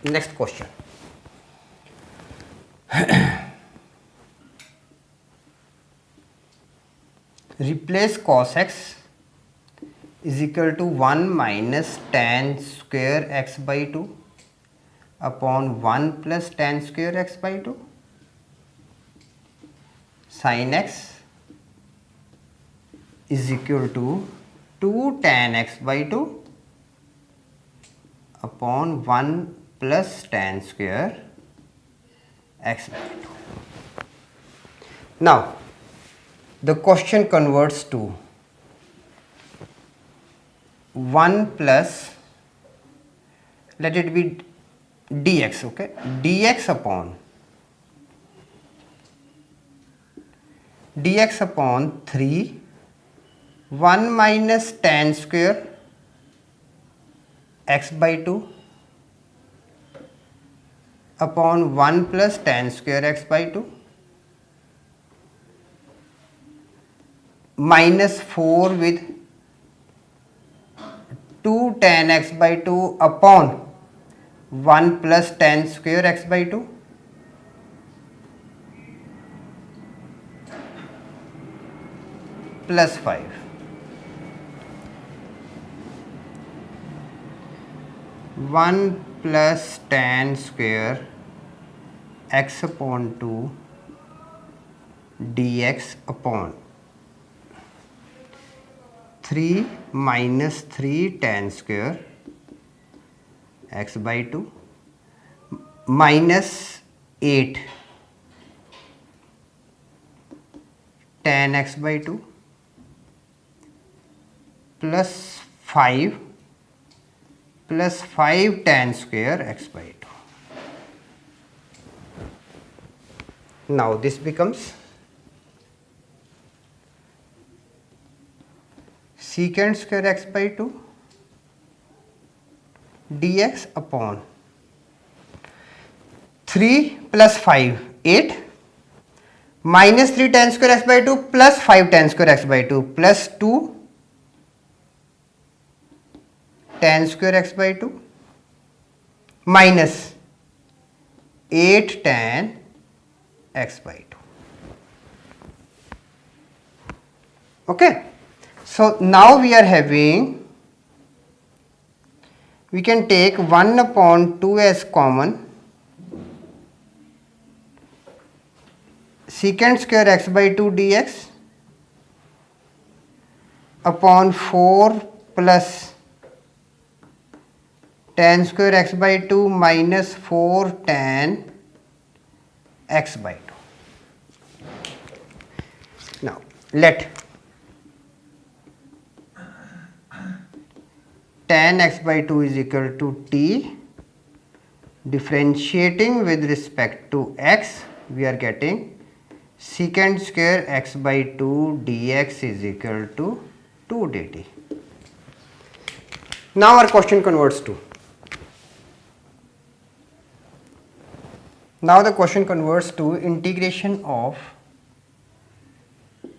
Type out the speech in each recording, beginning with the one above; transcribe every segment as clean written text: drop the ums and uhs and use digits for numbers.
Next question. Replace cosec is equal to 1 minus tan square x by 2 upon 1 plus tan square x by 2. Sin x is equal to 2 tan x by 2 upon 1 plus tan square x by 2. Now, the question converts to 1 plus, let it be dx, okay, dx upon 3 1 minus tan square x by 2 upon 1 plus tan square x by 2 minus 4 with 2 tan x by 2 upon 1 plus tan square x by 2 plus 5. One plus tan square x upon 2 dx upon 3 minus 3 tan square x by 2 minus 8 tan x by 2 plus 5 tan square x by 2. Now this becomes secant square x by 2 dx upon 3 plus 5 8 minus 3 tan square x by 2 plus 5 tan square x by 2 plus 2 tan square x by 2 minus 8 tan x by 2. Okay. So now we are having, we can take 1 upon 2 as common, secant square x by 2 dx upon 4 plus tan square x by 2 minus 4 tan x by 2. Now let tan x by 2 is equal to t, differentiating with respect to x, we are getting secant square x by 2 dx is equal to 2 dt. Now our question converts to, now the question converts to integration of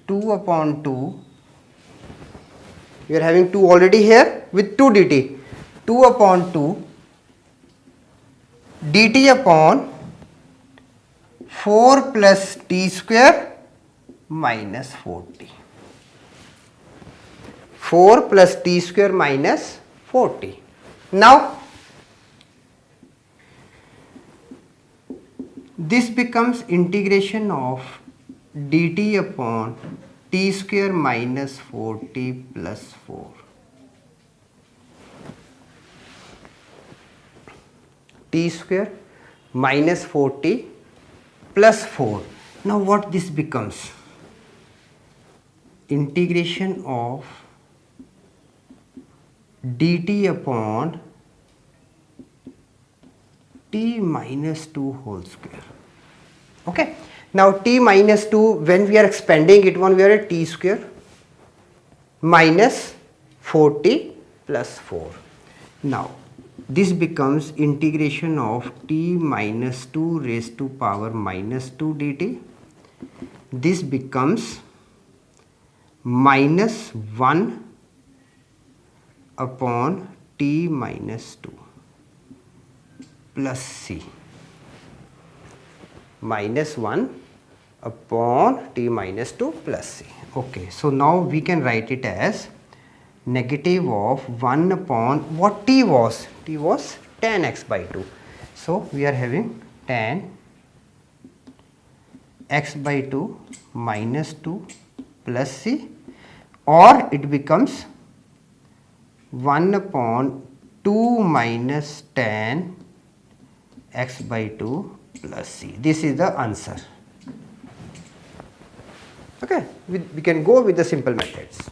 2 upon 2, we are having 2 already here with 2 dt, 2 upon 2 dt upon 4 plus t square minus 4t, 4 plus t square minus 4t. Now this becomes integration of dt upon t square minus 4t plus 4. T square minus 4t plus 4. Now what this becomes? Integration of dt upon t minus 2 whole square. Okay. Now t minus 2, when we are expanding it one, we are at t square minus 4t plus 4. Now this becomes integration of t minus 2 raised to power minus 2 dt. This becomes minus 1 upon t minus 2 plus c minus 1 upon t minus 2 plus c. Okay, so now we can write it as negative of 1 upon what t was? T was tan x by 2. So we are having tan x by 2 minus 2 plus c, or it becomes 1 upon 2 minus tan x by 2 plus c. This is the answer. Okay, we can go with the simple methods.